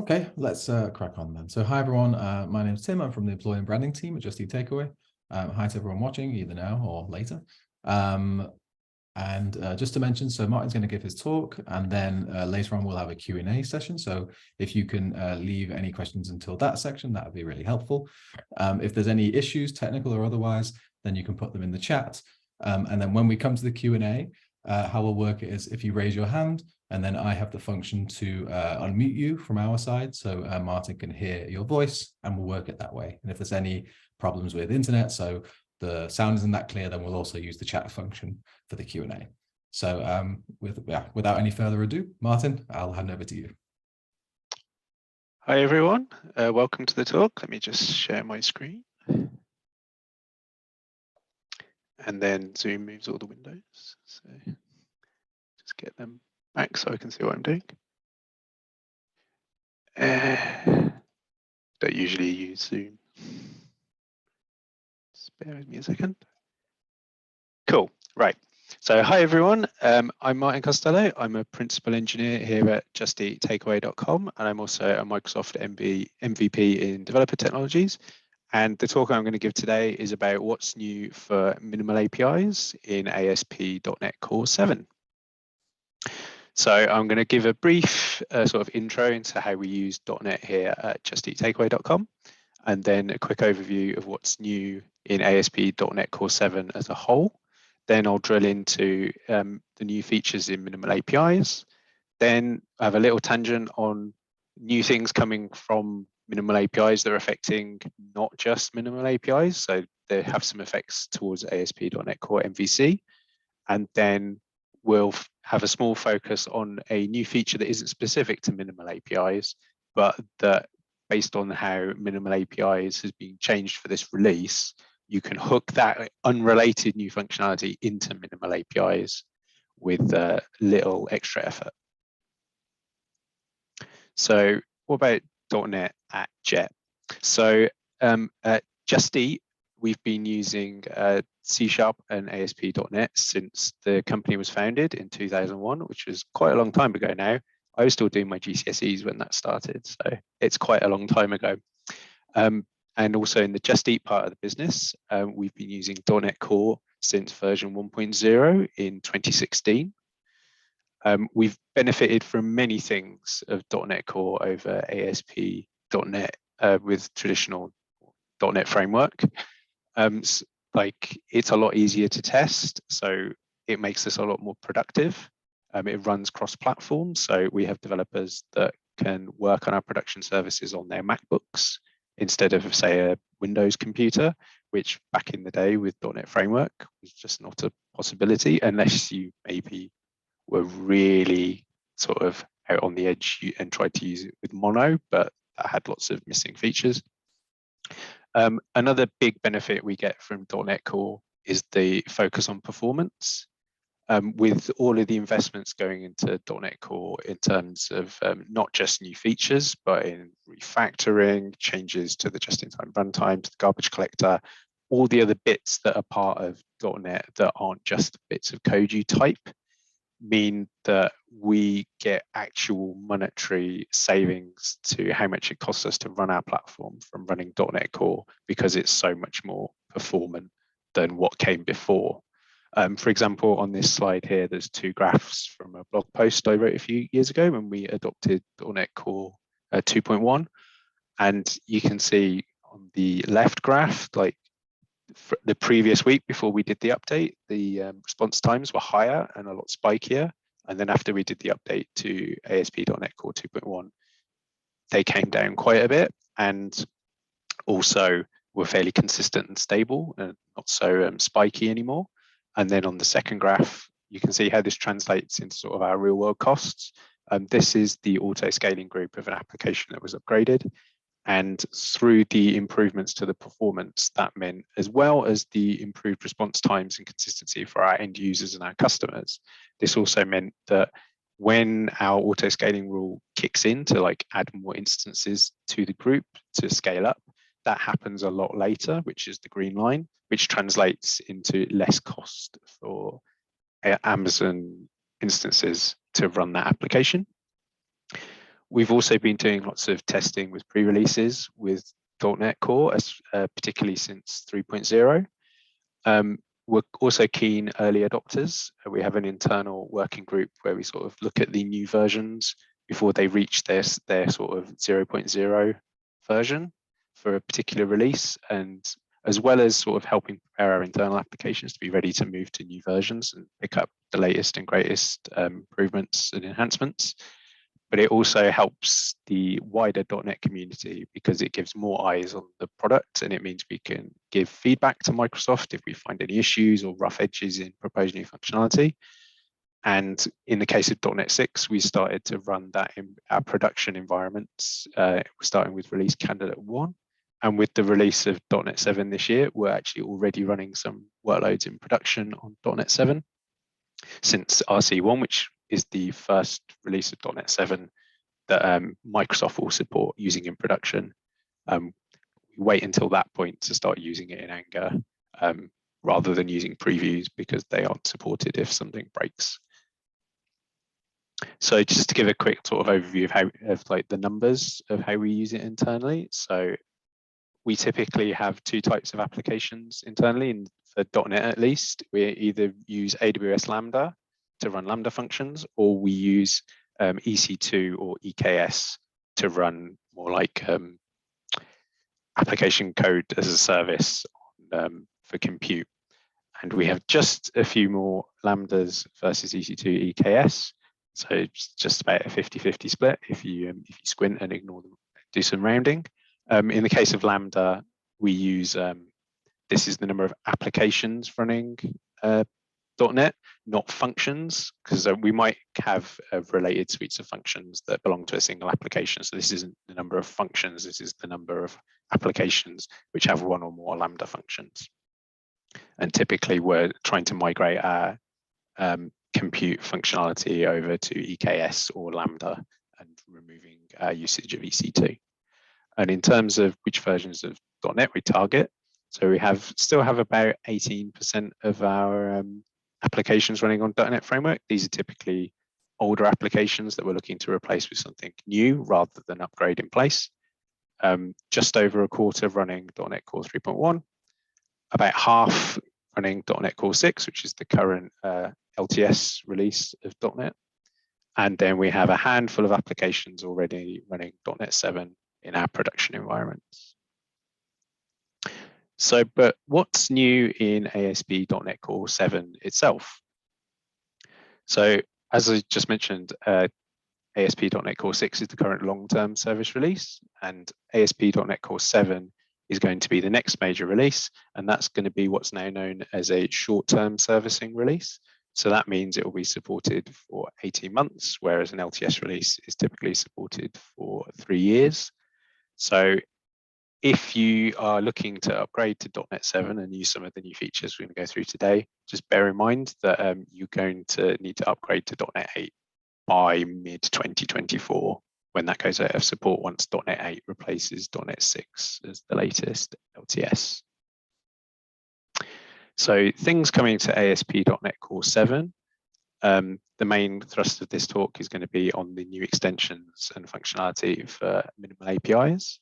Okay, let's crack on then. So hi everyone, my name's Tim. I'm from the employee and branding team at Just Eat Takeaway. Hi to everyone watching either now or later. Just to mention, so Martin's going to give his talk, and then later on we'll have a Q&A session. So if you can leave any questions until that section, that would be really helpful. If there's any issues, technical or otherwise, then you can put them in the chat. And then when we come to the Q&A, how we'll work it is if you raise your hand, and then I have the function to unmute you from our side, so Martin can hear your voice, and we'll work it that way. And if there's any problems with internet, so the sound isn't that clear, then we'll also use the chat function for the Q&A. So without any further ado, Martin, I'll hand over to you. Hi everyone, welcome to the talk. Let me just share my screen. And then Zoom moves all the windows. So just get them back so I can see what I'm doing. Don't usually use Zoom. Just bear with me a second. Cool, right. So hi everyone, I'm Martin Costello. I'm a principal engineer here at justeattakeaway.com, and I'm also a Microsoft MVP in developer technologies. And the talk I'm going to give today is about what's new for minimal APIs in ASP.NET Core 7. So I'm going to give a brief sort of intro into how we use .NET here at justeattakeaway.com, and then a quick overview of what's new in ASP.NET Core 7 as a whole. Then I'll drill into the new features in minimal APIs. Then I have a little tangent on new things coming from minimal APIs that are affecting not just minimal APIs. So they have some effects towards ASP.NET Core MVC. And then we'll have a small focus on a new feature that isn't specific to minimal APIs, but that based on how minimal APIs has been changed for this release, you can hook that unrelated new functionality into minimal APIs with little extra effort. So what about .NET at Jet? So at Just Eat, we've been using C# and ASP.NET since the company was founded in 2001, which was quite a long time ago now. I was still doing my GCSEs when that started, so it's quite a long time ago. And also in the Just Eat part of the business, we've been using .NET Core since version 1.0 in 2016. We've benefited from many things of .NET Core over ASP.NET with traditional .NET framework. Like it's a lot easier to test, so it makes us a lot more productive. It runs cross-platform, so we have developers that can work on our production services on their MacBooks instead of, say, a Windows computer, which back in the day with .NET Framework was just not a possibility unless you maybe were really sort of out on the edge and tried to use it with Mono, but that had lots of missing features. Another big benefit we get from .NET Core is the focus on performance. With all of the investments going into .NET Core in terms of not just new features, but in refactoring, changes to the just-in-time runtime, to the garbage collector, all the other bits that are part of .NET that aren't just bits of code you type, mean that we get actual monetary savings to how much it costs us to run our platform from running .NET Core, because it's so much more performant than what came before. For example, on this slide here, there's two graphs from a blog post I wrote a few years ago when we adopted .NET Core 2.1. And you can see on the left graph, like the previous week before we did the update, the response times were higher and a lot spikier. And then after we did the update to ASP.NET Core 2.1, they came down quite a bit and also were fairly consistent and stable and not so spiky anymore. And then on the second graph, you can see how this translates into sort of our real world costs. This is the auto scaling group of an application that was upgraded. And through the improvements to the performance, that meant, as well as the improved response times and consistency for our end users and our customers, this also meant that when our auto scaling rule kicks in to like add more instances to the group to scale up, that happens a lot later, which is the green line, which translates into less cost for Amazon instances to run that application. We've also been doing lots of testing with pre-releases with .NET Core, particularly since 3.0. We're also keen early adopters. We have an internal working group where we sort of look at the new versions before they reach their sort of 0.0 version for a particular release, and as well as sort of helping prepare our internal applications to be ready to move to new versions and pick up the latest and greatest improvements and enhancements. But it also helps the wider .NET community because it gives more eyes on the product, and it means we can give feedback to Microsoft if we find any issues or rough edges in proposed new functionality. And in the case of .NET 6, we started to run that in our production environments. We're starting with release candidate 1. And with the release of .NET 7 this year, we're actually already running some workloads in production on .NET 7 since RC1, which is the first release of .NET 7 that Microsoft will support using in production. We wait until that point to start using it in anger rather than using previews because they aren't supported if something breaks. So just to give a quick sort of overview of like the numbers of how we use it internally. So we typically have two types of applications internally, and for .NET at least, we either use AWS Lambda to run Lambda functions, or we use EC2 or EKS to run more like application code as a service for compute. And we have just a few more Lambdas versus EC2 EKS. So it's just about a 50-50 split if you squint and ignore them, do some rounding. In the case of Lambda, we use, this is the number of applications running .NET, not functions, because we might have related suites of functions that belong to a single application. So this isn't the number of functions, this is the number of applications which have one or more Lambda functions. And typically we're trying to migrate our compute functionality over to EKS or Lambda and removing usage of EC2. And in terms of which versions of .NET we target, so we still have about 18% of our applications running on .NET Framework. These are typically older applications that we're looking to replace with something new rather than upgrade in place. Just over a quarter running .NET Core 3.1, about half running .NET Core 6, which is the current LTS release of .NET. And then we have a handful of applications already running .NET 7 in our production environments. So, but what's new in ASP.NET Core 7 itself? So, as I just mentioned, ASP.NET Core 6 is the current long-term service release, and ASP.NET Core 7 is going to be the next major release, and that's going to be what's now known as a short-term servicing release. So that means it will be supported for 18 months, whereas an LTS release is typically supported for 3 years. So if you are looking to upgrade to .NET 7 and use some of the new features we're going to go through today, just bear in mind that you're going to need to upgrade to .NET 8 by mid-2024, when that goes out of support once .NET 8 replaces .NET 6 as the latest LTS. So things coming to ASP.NET Core 7, the main thrust of this talk is going to be on the new extensions and functionality for minimal APIs.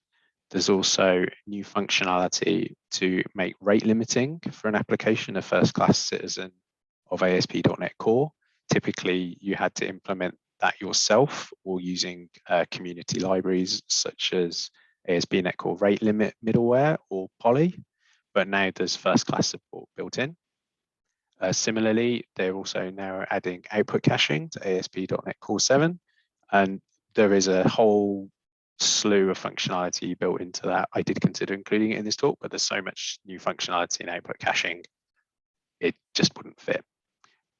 There's also new functionality to make rate limiting for an application a first-class citizen of ASP.NET Core. Typically, you had to implement that yourself or using community libraries such as ASP.NET Core rate limit middleware or Poly, but now there's first-class support built in. Similarly, they're also now adding output caching to ASP.NET Core 7, and there is a whole slew of functionality built into that. I did consider including it in this talk, but there's so much new functionality in output caching, it just wouldn't fit.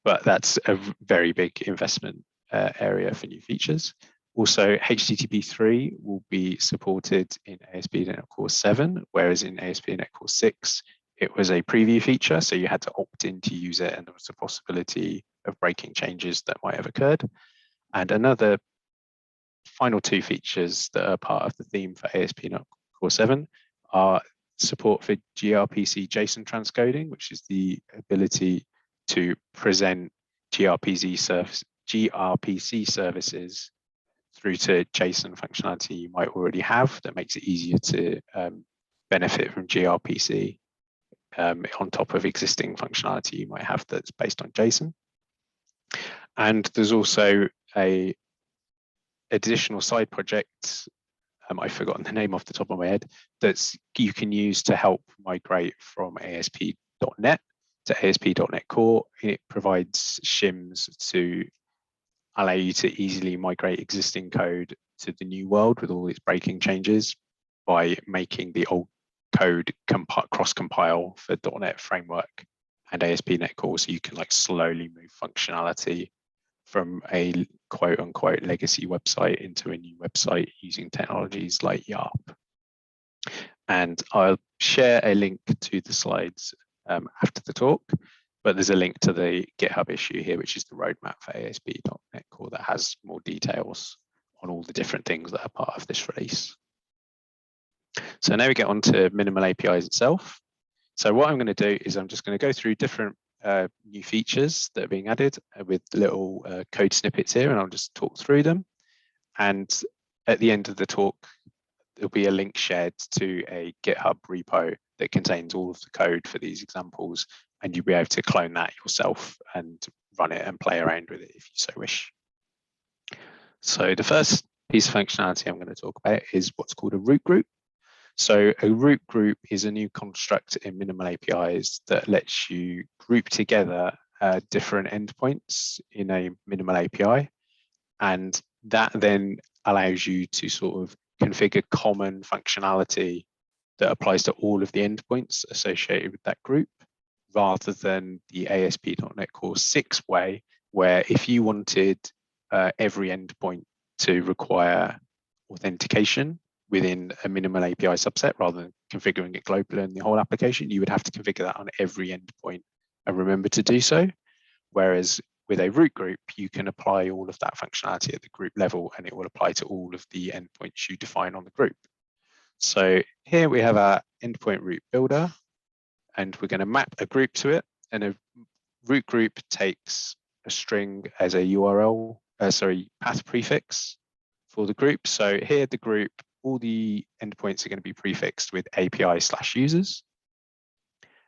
But that's a very big investment area for new features. Also, HTTP 3 will be supported in ASP.NET Core 7, whereas in ASP.NET Core 6, it was a preview feature, so you had to opt in to use it, and there was a possibility of breaking changes that might have occurred. And another final two features that are part of the theme for ASP.NET Core 7 are support for gRPC JSON transcoding, which is the ability to present gRPC services through to JSON functionality you might already have that makes it easier to benefit from gRPC on top of existing functionality you might have that's based on JSON. And there's also a additional side project, I've forgotten the name off the top of my head, that's you can use to help migrate from ASP.NET to ASP.NET Core. It provides shims to allow you to easily migrate existing code to the new world with all its breaking changes by making the old code cross-compile for .NET Framework and ASP.NET Core, so you can like slowly move functionality from a quote-unquote legacy website into a new website using technologies like YARP. And I'll share a link to the slides after the talk, but there's a link to the GitHub issue here, which is the roadmap for ASP.NET Core that has more details on all the different things that are part of this release. So now we get on to minimal APIs itself. So what I'm going to do is I'm just going to go through different new features that are being added with little code snippets here, and I'll just talk through them. And at the end of the talk, there'll be a link shared to a GitHub repo that contains all of the code for these examples, and you'll be able to clone that yourself and run it and play around with it if you so wish. So the first piece of functionality I'm going to talk about is what's called a root group. So a root group is a new construct in minimal APIs that lets you group together different endpoints in a minimal API. And that then allows you to sort of configure common functionality that applies to all of the endpoints associated with that group, rather than the ASP.NET Core 6 way, where if you wanted every endpoint to require authentication within a minimal API subset, rather than configuring it globally in the whole application, you would have to configure that on every endpoint and remember to do so. Whereas with a root group, you can apply all of that functionality at the group level, and it will apply to all of the endpoints you define on the group. So here we have our endpoint root builder, and we're going to map a group to it. And a root group takes a string as a URL, path prefix for the group. So here the group, all the endpoints are going to be prefixed with API/users.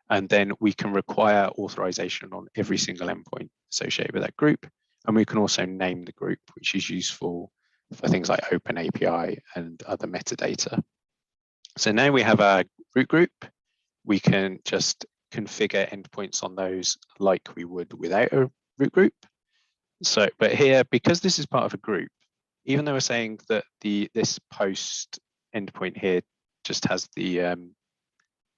And then we can require authorization on every single endpoint associated with that group. And we can also name the group, which is useful for things like Open API and other metadata. So now we have our root group. We can just configure endpoints on those like we would without a root group. So, but here, because this is part of a group, even though we're saying that this post endpoint here just has the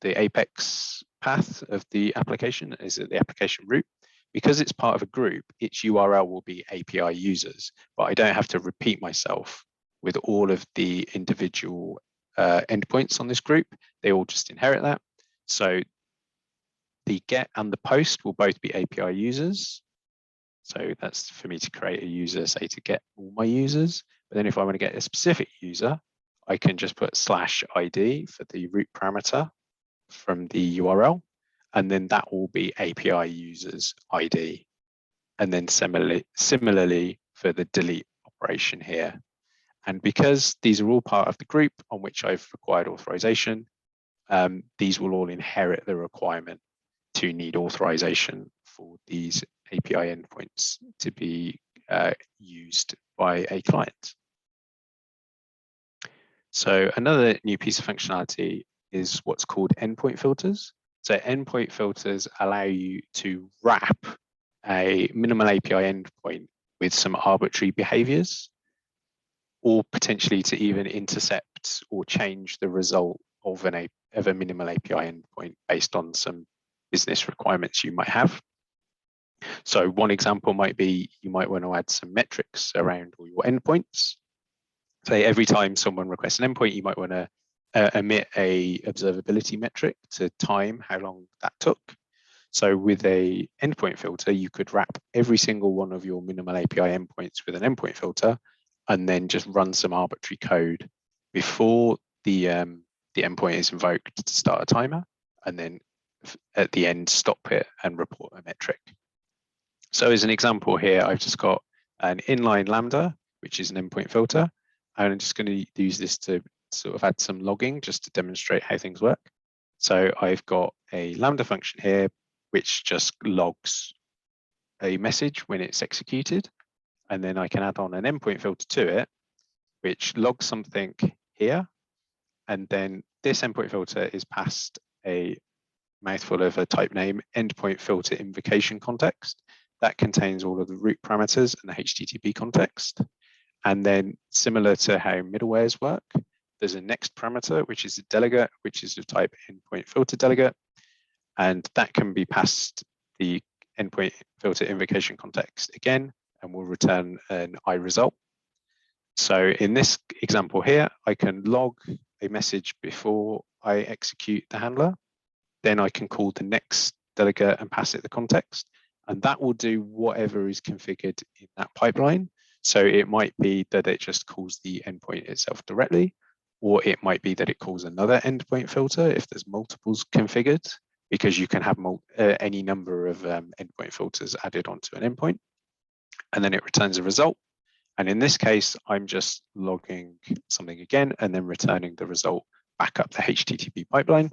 apex path of the application, is the application root, because it's part of a group, its URL will be API users, but I don't have to repeat myself with all of the individual endpoints on this group. They all just inherit that. So the get and the post will both be API users. So that's for me to create a user, say to get all my users. But then if I want to get a specific user, I can just put /ID for the root parameter from the URL. And then that will be API users ID. And then similarly for the delete operation here. And because these are all part of the group on which I've required authorization, these will all inherit the requirement to need authorization for these API endpoints to be used by a client. So another new piece of functionality is what's called endpoint filters. So endpoint filters allow you to wrap a minimal API endpoint with some arbitrary behaviors, or potentially to even intercept or change the result of a minimal API endpoint based on some business requirements you might have. So one example might be you might want to add some metrics around all your endpoints. Say every time someone requests an endpoint, you might want to emit a observability metric to time how long that took. So with a endpoint filter, you could wrap every single one of your minimal API endpoints with an endpoint filter, and then just run some arbitrary code before the endpoint is invoked to start a timer, and then at the end stop it and report a metric. So as an example here, I've just got an inline Lambda which is an endpoint filter. And I'm just going to use this to sort of add some logging just to demonstrate how things work. So I've got a Lambda function here, which just logs a message when it's executed. And then I can add on an endpoint filter to it, which logs something here. And then this endpoint filter is passed a mouthful of a type name endpoint filter invocation context that contains all of the root parameters and the HTTP context. And then similar to how middlewares work, there's a next parameter, which is a delegate, which is of type endpoint filter delegate. And that can be passed the endpoint filter invocation context again, and will return an I result. So in this example here, I can log a message before I execute the handler. Then I can call the next delegate and pass it the context. And that will do whatever is configured in that pipeline. So it might be that it just calls the endpoint itself directly, or it might be that it calls another endpoint filter if there's multiples configured, because you can have any number of endpoint filters added onto an endpoint. And then it returns a result. And in this case, I'm just logging something again and then returning the result back up the HTTP pipeline.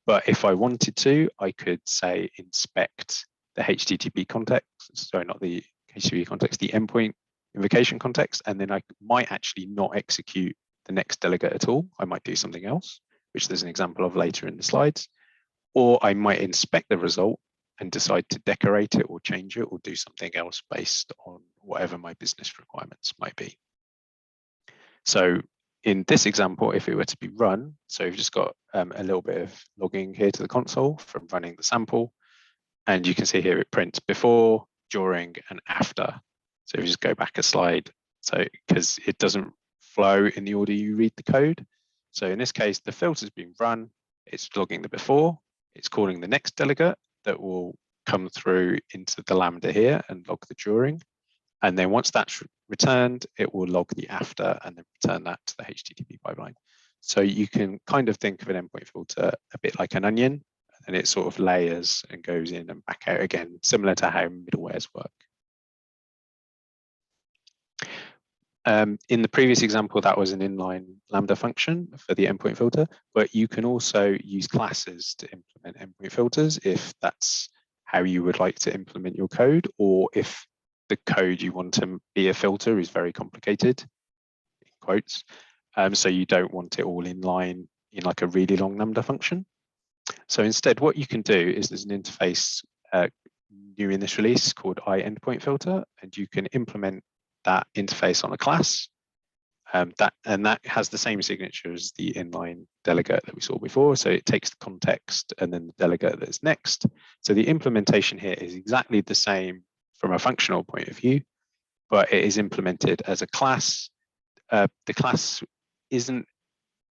But if I wanted to, I could say inspect the HTTP context, sorry, not the HTTP context, the endpoint invocation context, and then I might actually not execute the next delegate at all. I might do something else, which there's an example of later in the slides. Or I might inspect the result and decide to decorate it or change it or do something else based on whatever my business requirements might be. So in this example, if it were to be run, so we've just got a little bit of logging here to the console from running the sample. And you can see here it prints before, during, and after. So if you just go back a slide, so because it doesn't flow in the order you read the code. So in this case, the filter's been run, it's logging the before, it's calling the next delegate that will come through into the Lambda here and log the during. And then once that's returned, it will log the after and then return that to the HTTP pipeline. So you can kind of think of an endpoint filter a bit like an onion, and it sort of layers and goes in and back out again, similar to how middlewares work. In the previous example, that was an inline Lambda function for the endpoint filter, but you can also use classes to implement endpoint filters if that's how you would like to implement your code, or if the code you want to be a filter is very complicated, in quotes. So you don't want it all in line in like a really long Lambda function. So instead, what you can do is there's an interface new in this release called iEndpointFilter, and you can implement that interface on a class. That has the same signature as the inline delegate that we saw before. So it takes the context and then the delegate that's next. So the implementation here is exactly the same from a functional point of view, but it is implemented as a class. The class isn't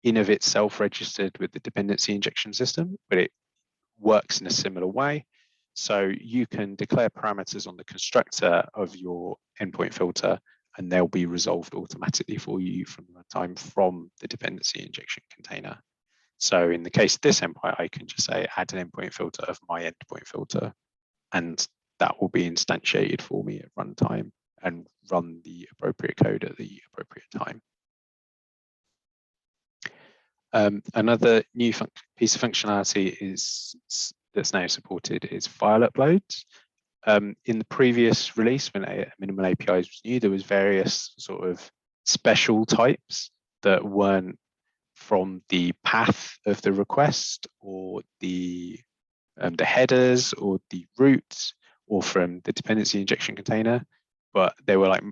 in of itself registered with the dependency injection system, but it works in a similar way. So you can declare parameters on the constructor of your endpoint filter, and they'll be resolved automatically for you from runtime from the dependency injection container. So in the case of this endpoint, I can just say add an endpoint filter of my endpoint filter, and that will be instantiated for me at runtime and run the appropriate code at the appropriate time. Another new piece of functionality that's now supported is file uploads. In the previous release, when minimal APIs was new, there was various sort of special types that weren't from the path of the request or the headers or the roots or from the dependency injection container, but they were like,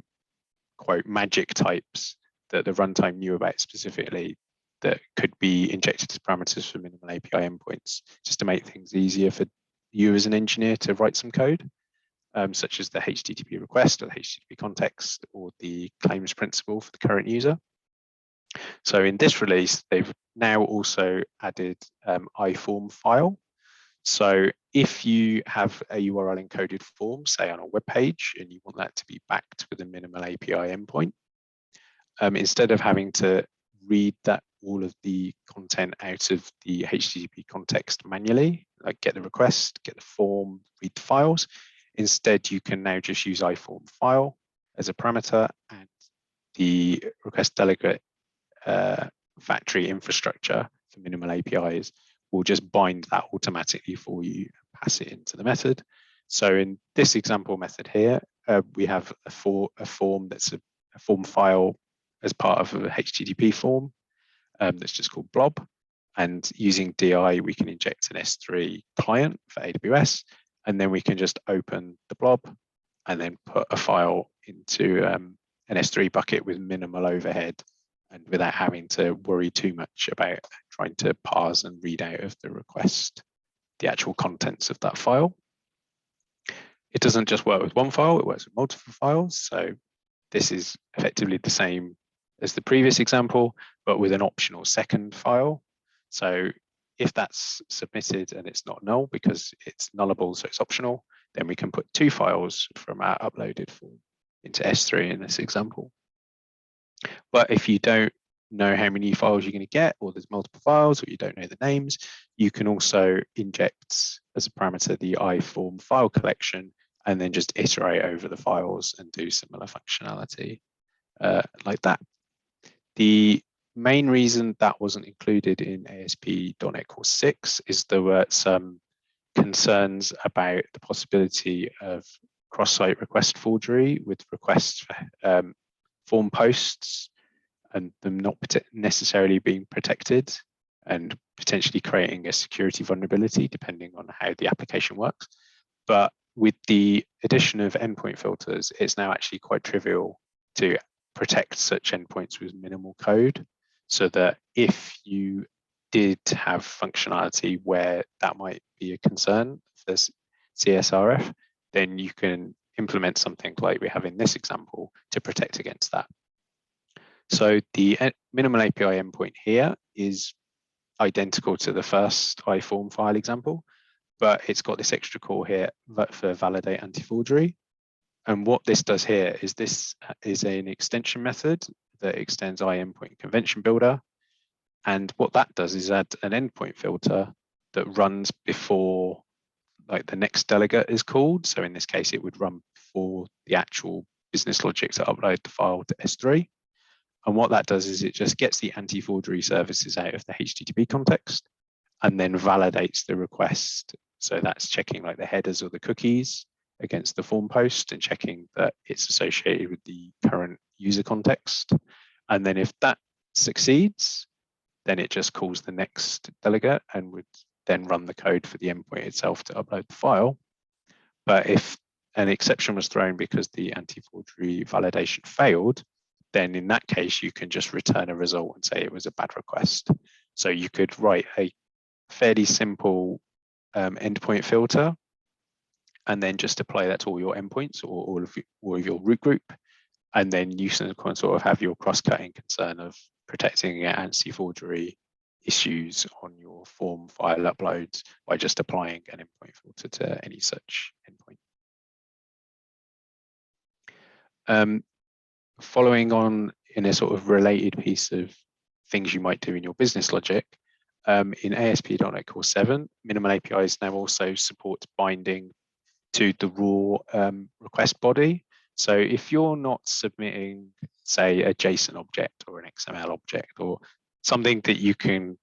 quote, magic types that the runtime knew about specifically that could be injected as parameters for minimal API endpoints, just to make things easier for you as an engineer to write some code, such as the HTTP request or the HTTP context or the claims principle for the current user. So in this release, they've now also added iForm file. So if you have a URL encoded form, say on a web page, and you want that to be backed with a minimal API endpoint, instead of having to read all of the content out of the HTTP context manually, like get the request, get the form, read the files. Instead, you can now just use iForm file as a parameter, and the request delegate factory infrastructure for minimal APIs will just bind that automatically for you and pass it into the method. So in this example method here, we have a form that's a form file as part of a HTTP form that's just called blob. And using DI, we can inject an S3 client for AWS, and then we can just open the blob and then put a file into an S3 bucket with minimal overhead and without having to worry too much about trying to parse and read out of the request the actual contents of that file. It doesn't just work with one file, it works with multiple files. So this is effectively the same as the previous example, but with an optional second file. So if that's submitted and it's not null because it's nullable, so it's optional, then we can put 2 files from our uploaded form into S3 in this example. But if you don't know how many files you're going to get, or there's multiple files, or you don't know the names, you can also inject as a parameter the iForm file collection and then just iterate over the files and do similar functionality like that. The main reason that wasn't included in ASP.NET Core 6 is there were some concerns about the possibility of cross-site request forgery with requests for form posts and them not necessarily being protected and potentially creating a security vulnerability depending on how the application works. But with the addition of endpoint filters, it's now actually quite trivial to protect such endpoints with minimal code, so that if you did have functionality where that might be a concern for CSRF, then you can implement something like we have in this example to protect against that. So the minimal API endpoint here is identical to the first iForm file example, but it's got this extra call here for validate anti-forgery. And what this does here is this is an extension method that extends iEndpoint convention builder. And what that does is add an endpoint filter that runs before like the next delegate is called. So in this case, it would run before the actual business logic to upload the file to S3. And what that does is it just gets the anti-forgery services out of the HTTP context and then validates the request. So that's checking like the headers or the cookies against the form post and checking that it's associated with the current user context. And then if that succeeds, then it just calls the next delegate and would then run the code for the endpoint itself to upload the file. But if an exception was thrown because the anti-forgery validation failed, then in that case, you can just return a result and say it was a bad request. So you could write a fairly simple endpoint filter and then just apply that to all your endpoints or all of your root group. And then you can sort of have your cross-cutting concern of protecting anti-forgery issues on your form file uploads by just applying an endpoint filter to any such endpoint. Following on in a sort of related piece of things you might do in your business logic, in ASP.NET Core 7, minimal APIs now also support binding to the raw request body. So if you're not submitting, say, a JSON object or an XML object or something that you can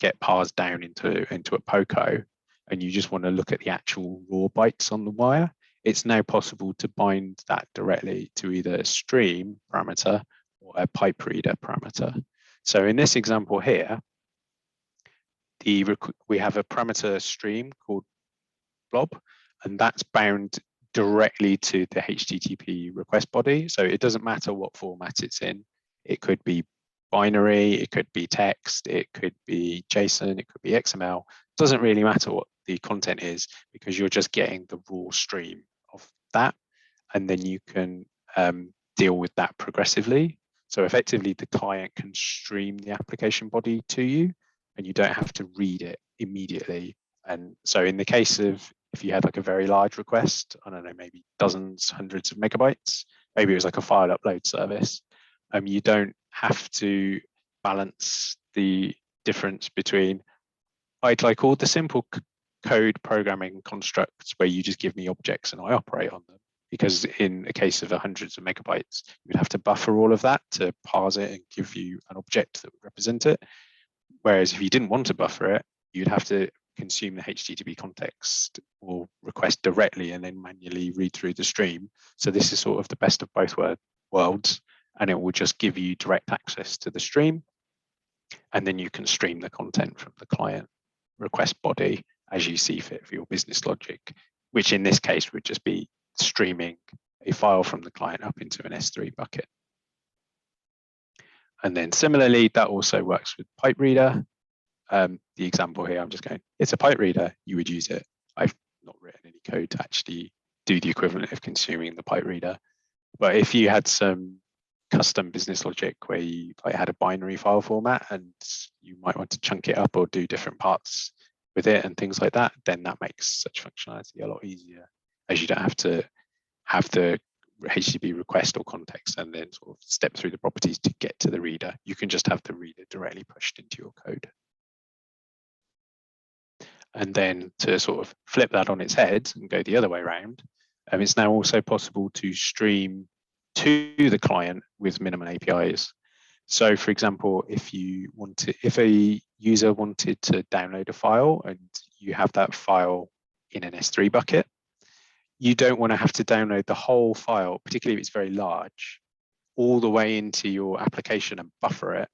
get parsed down into a POCO, and you just want to look at the actual raw bytes on the wire, it's now possible to bind that directly to either a stream parameter or a pipe reader parameter. So in this example here, we have a parameter stream called blob, and that's bound directly to the HTTP request body. So it doesn't matter what format it's in. It could be binary, it could be text, it could be JSON, it could be XML. It doesn't really matter what the content is because you're just getting the raw stream of that. And then you can deal with that progressively. So effectively, the client can stream the application body to you and you don't have to read it immediately. And so in the case of if you had like a very large request, I don't know, maybe dozens, hundreds of megabytes, maybe it was like a file upload service, you don't have to balance the difference between, I'd like all the simple code programming constructs where you just give me objects and I operate on them. because in a case of hundreds of megabytes, you'd have to buffer all of that to parse it and give you an object that would represent it. Whereas if you didn't want to buffer it, you'd have to consume the HTTP context or request directly and then manually read through the stream. So this is sort of the best of both worlds, and it will just give you direct access to the stream. And then you can stream the content from the client request body as you see fit for your business logic, which in this case would just be streaming a file from the client up into an S3 bucket. And then similarly, that also works with pipe reader. The example here, I'm just going, it's a pipe reader, you would use it. I've not written any code to actually do the equivalent of consuming the pipe reader. But if you had some custom business logic where you had a binary file format and you might want to chunk it up or do different parts with it and things like that, then that makes such functionality a lot easier, as you don't have to have the HTTP request or context and then sort of step through the properties to get to the reader. You can just have the reader directly pushed into your code. And then to sort of flip that on its head and go the other way around, it's now also possible to stream to the client with minimal APIs. So for example, if a user wanted to download a file and you have that file in an S3 bucket, you don't want to have to download the whole file, particularly if it's very large, all the way into your application and buffer it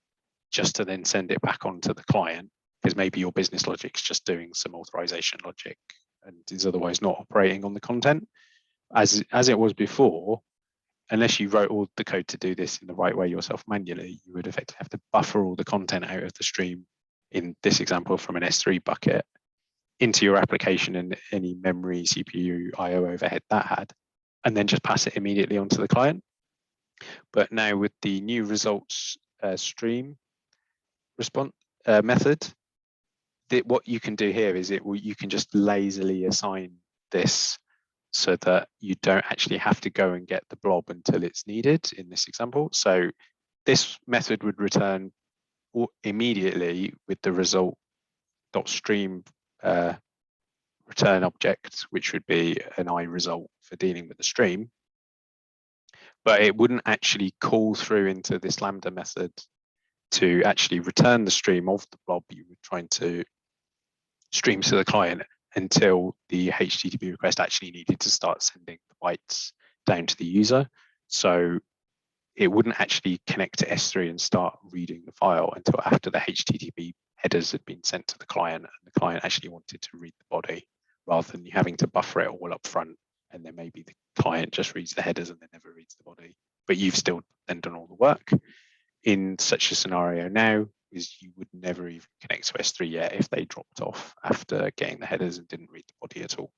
just to then send it back onto the client, because maybe your business logic's just doing some authorization logic and is otherwise not operating on the content. As it was before, unless you wrote all the code to do this in the right way yourself manually, you would effectively have to buffer all the content out of the stream, in this example from an S3 bucket, into your application and any memory, CPU, IO overhead that had, and then just pass it immediately onto the client. But now with the new results stream response method, what you can do here is you can just lazily assign this so that you don't actually have to go and get the blob until it's needed in this example. So this method would return immediately with the result.stream return object, which would be an iResult for dealing with the stream. But it wouldn't actually call through into this Lambda method to actually return the stream of the blob you were trying to stream to the client until the HTTP request actually needed to start sending the bytes down to the user. So it wouldn't actually connect to S3 and start reading the file until after the HTTP headers had been sent to the client and the client actually wanted to read the body, rather than you having to buffer it all up front and then maybe the client just reads the headers and then never reads the body. But you've still then done all the work. In such a scenario now, is you would never even connect to S3 yet if they dropped off after getting the headers and didn't read the body at all.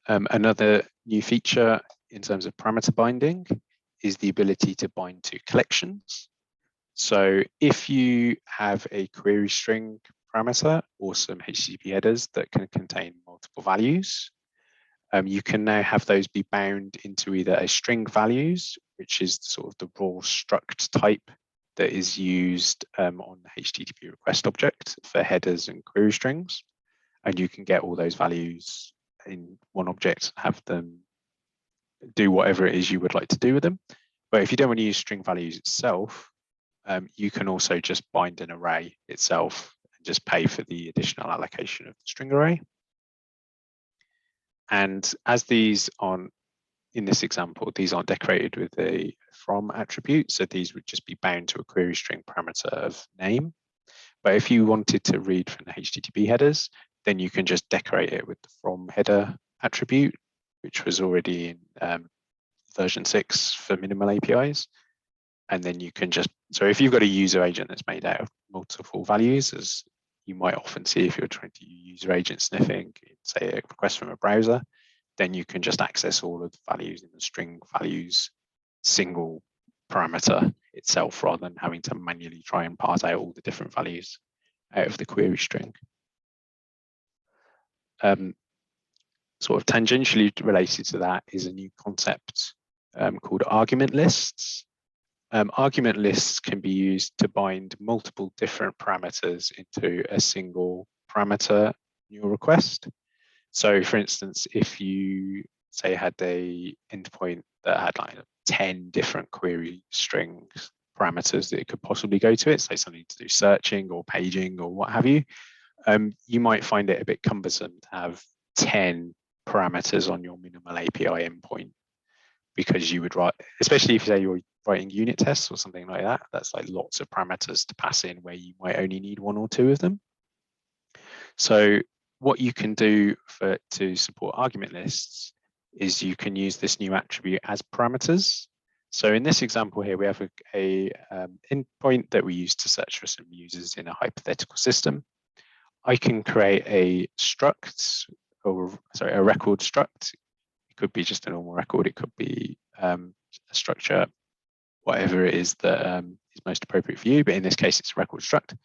Another new feature in terms of parameter binding is the ability to bind to collections. So if you have a query string parameter or some HTTP headers that can contain multiple values, you can now have those be bound into either a string values, which is sort of the raw struct type that is used on the HTTP request object for headers and query strings. And you can get all those values in one object, have them do whatever it is you would like to do with them. But if you don't want to use string values itself, you can also just bind an array itself and just pay for the additional allocation of the string array. And as these aren't, in this example, these aren't decorated with a from attribute, so these would just be bound to a query string parameter of name. But if you wanted to read from the HTTP headers, then you can just decorate it with the from header attribute, which was already in version 6 for minimal APIs. And then you can just, so if you've got a user agent that's made out of multiple values, as you might often see if you're trying to use user agent sniffing, say a request from a browser, then you can just access all of the values in the string values single parameter itself, rather than having to manually try and parse out all the different values out of the query string. Sort of tangentially related to that is a new concept called argument lists. Argument lists can be used to bind multiple different parameters into a single parameter new request. So for instance, if you say had a endpoint that had like 10 different query strings parameters that it could possibly go to it, say something to do searching or paging or what have you, you might find it a bit cumbersome to have 10 parameters on your minimal API endpoint, because you would write, especially if you say you're writing unit tests or something like that, that's like lots of parameters to pass in where you might only need one or two of them. So what you can do to support argument lists is you can use this new attribute as parameters. So in this example here, we have a endpoint that we use to search for some users in a hypothetical system. I can create a struct, or sorry, a record struct. It could be just a normal record. It could be a structure, whatever it is that is most appropriate for you. But in this case, it's a record struct.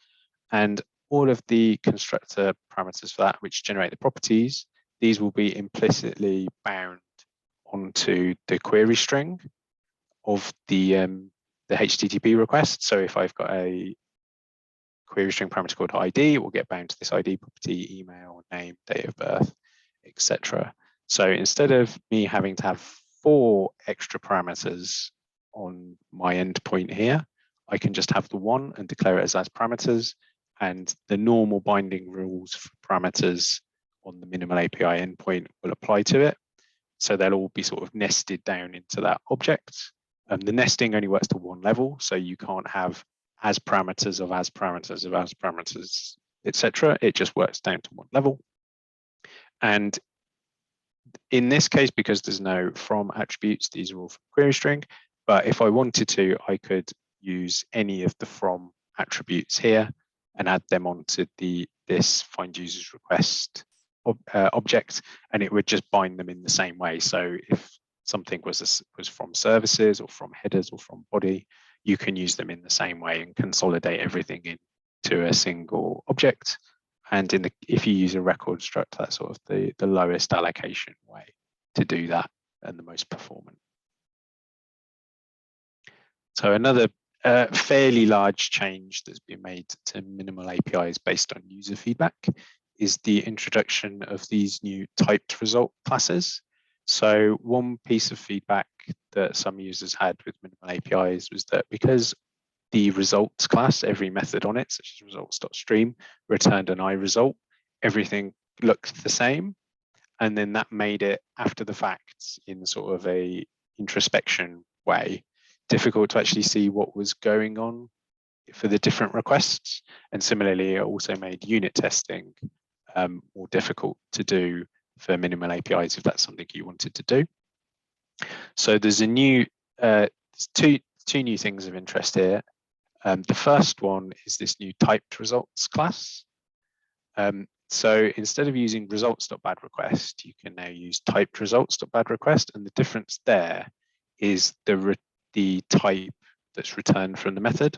And all of the constructor parameters for that, which generate the properties, these will be implicitly bound onto the query string of the HTTP request. So if I've got a query string parameter called ID, it will get bound to this ID property, email, name, date of birth, etc. So instead of me having to have 4 extra parameters on my endpoint here, I can just have the one and declare it as parameters, and the normal binding rules for parameters on the minimal API endpoint will apply to it. So they'll all be sort of nested down into that object. The nesting only works to one level, so you can't have as parameters of as parameters of as parameters, etc. It just works down to one level. And in this case, because there's no from attributes, these are all from query string. But if I wanted to, I could use any of the from attributes here and add them onto this find users request object, and it would just bind them in the same way. So if something was from services or from headers or from body, you can use them in the same way and consolidate everything into a single object. And if you use a record struct, that's sort of the lowest allocation way to do that and the most performant. So another fairly large change that's been made to minimal APIs based on user feedback is the introduction of these new typed result classes. So one piece of feedback that some users had with minimal APIs was that because the results class, every method on it, such as results.stream, returned an iResult, everything looked the same. And then that made it, after the fact, in sort of a introspection way, difficult to actually see what was going on for the different requests. And similarly, it also made unit testing more difficult to do for minimal APIs if that's something you wanted to do. So there's a new two new things of interest here. The first one is this new typed results class. So instead of using results.badRequest, you can now use typed results.badRequest, and the difference there is the type that's returned from the method.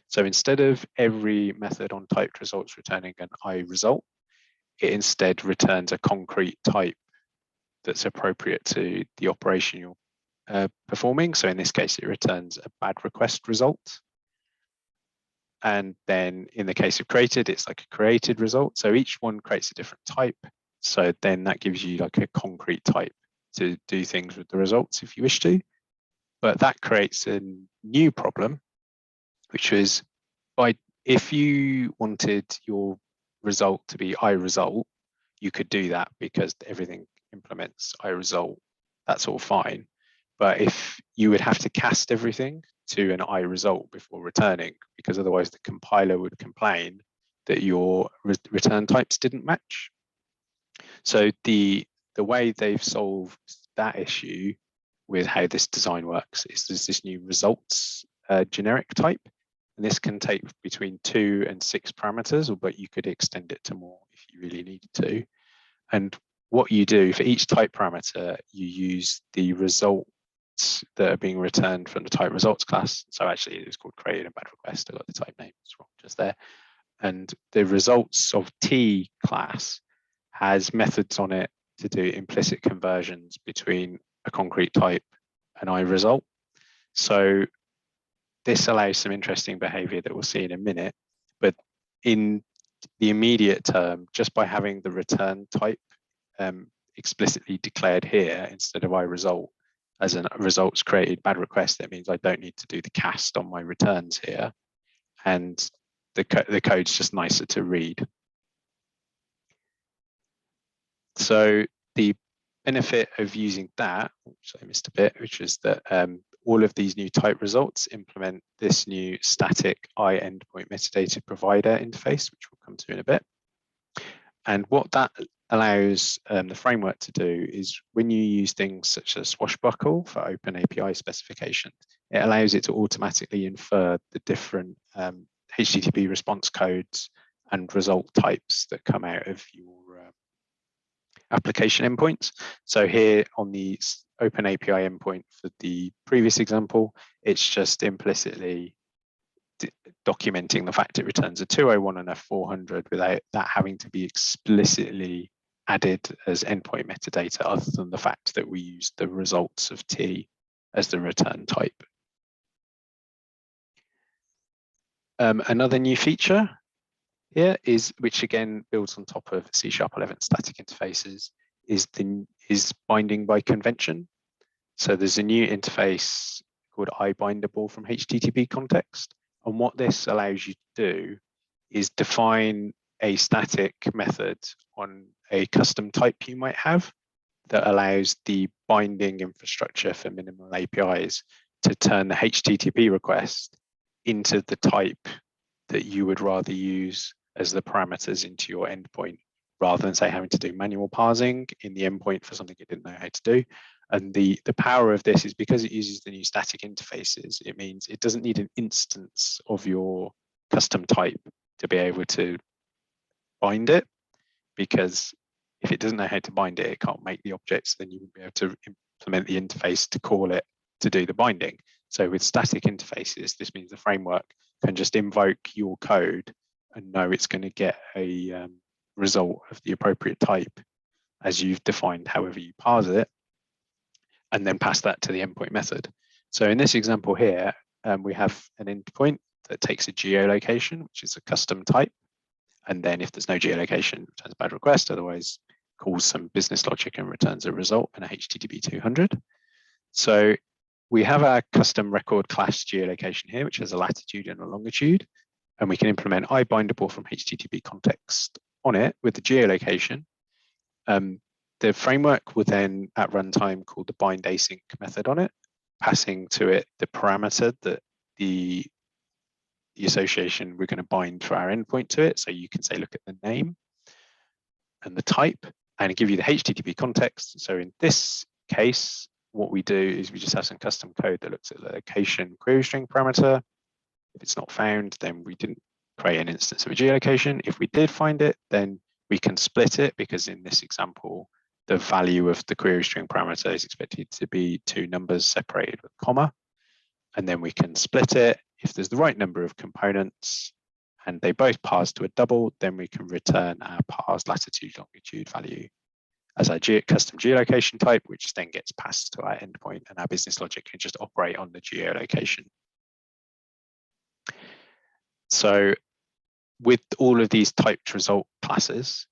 So instead of every method on typed results returning an iResult, it instead returns a concrete type that's appropriate to the operation you're performing. So in this case, it returns a bad request result. And then in the case of created, it's like a created result. So each one creates a different type. So then that gives you like a concrete type to do things with the results if you wish to. But that creates a new problem, which is if you wanted your result to be iResult, you could do that because everything implements iResult. That's all fine. But if you would have to cast everything to an iResult before returning, because otherwise the compiler would complain that your return types didn't match. So the way they've solved that issue with how this design works is there's this new results generic type. And this can take between 2 and 6 parameters, but you could extend it to more if you really needed to. And what you do for each type parameter, you use the results that are being returned from the type results class. So actually it's called created and bad request. I got the type name wrong just there. And the results of T class has methods on it to do implicit conversions between a concrete type and iResult. So this allows some interesting behavior that we'll see in a minute, but in the immediate term, just by having the return type explicitly declared here instead of iResult as a results created bad request. That means I don't need to do the cast on my returns here, and the code's just nicer to read. So the benefit of using that, which I missed a bit, which is that all of these new type results implement this new static endpoint metadata provider interface, which we'll come to in a bit. And what that allows the framework to do is when you use things such as Swashbuckle for open API specifications, it allows it to automatically infer the different HTTP response codes and result types that come out of your application endpoints. So here on the open API endpoint for the previous example, it's just implicitly documenting the fact it returns a 201 and a 400 without that having to be explicitly added as endpoint metadata, other than the fact that we use the results of T as the return type. Another new feature here is, which again builds on top of C#11 static interfaces, is binding by convention. So there's a new interface called iBindable from HTTP context. And what this allows you to do is define a static method on a custom type you might have that allows the binding infrastructure for minimal APIs to turn the HTTP request into the type that you would rather use as the parameters into your endpoint, rather than say having to do manual parsing in the endpoint for something it didn't know how to do. And the power of this is because it uses the new static interfaces, it means it doesn't need an instance of your custom type to be able to bind it, because if it doesn't know how to bind it, it can't make the objects, then you wouldn't be able to implement the interface to call it to do the binding. So with static interfaces, this means the framework can just invoke your code and know it's going to get a result of the appropriate type as you've defined however you parse it, and then pass that to the endpoint method. So in this example here, we have an endpoint that takes a geolocation, which is a custom type. And then if there's no geolocation, returns bad request, otherwise calls some business logic and returns a result in a HTTP 200. So we have our custom record class geolocation here, which has a latitude and a longitude. And we can implement iBindable from HTTP context on it with the geolocation. The framework will then at runtime call the bind async method on it, passing to it the parameter that the association we're going to bind for our endpoint to it. So you can say, look at the name and the type, and give you the HTTP context. So in this case, what we do is we just have some custom code that looks at the location query string parameter. If it's not found, then we didn't create an instance of a geolocation. If we did find it, then we can split it, because in this example, the value of the query string parameter is expected to be two numbers separated with a comma. And then we can split it. If there's the right number of components and they both parse to a double, then we can return our parsed latitude longitude value as our custom geolocation type, which then gets passed to our endpoint, and our business logic can just operate on the geolocation. So with all of these typed result classes,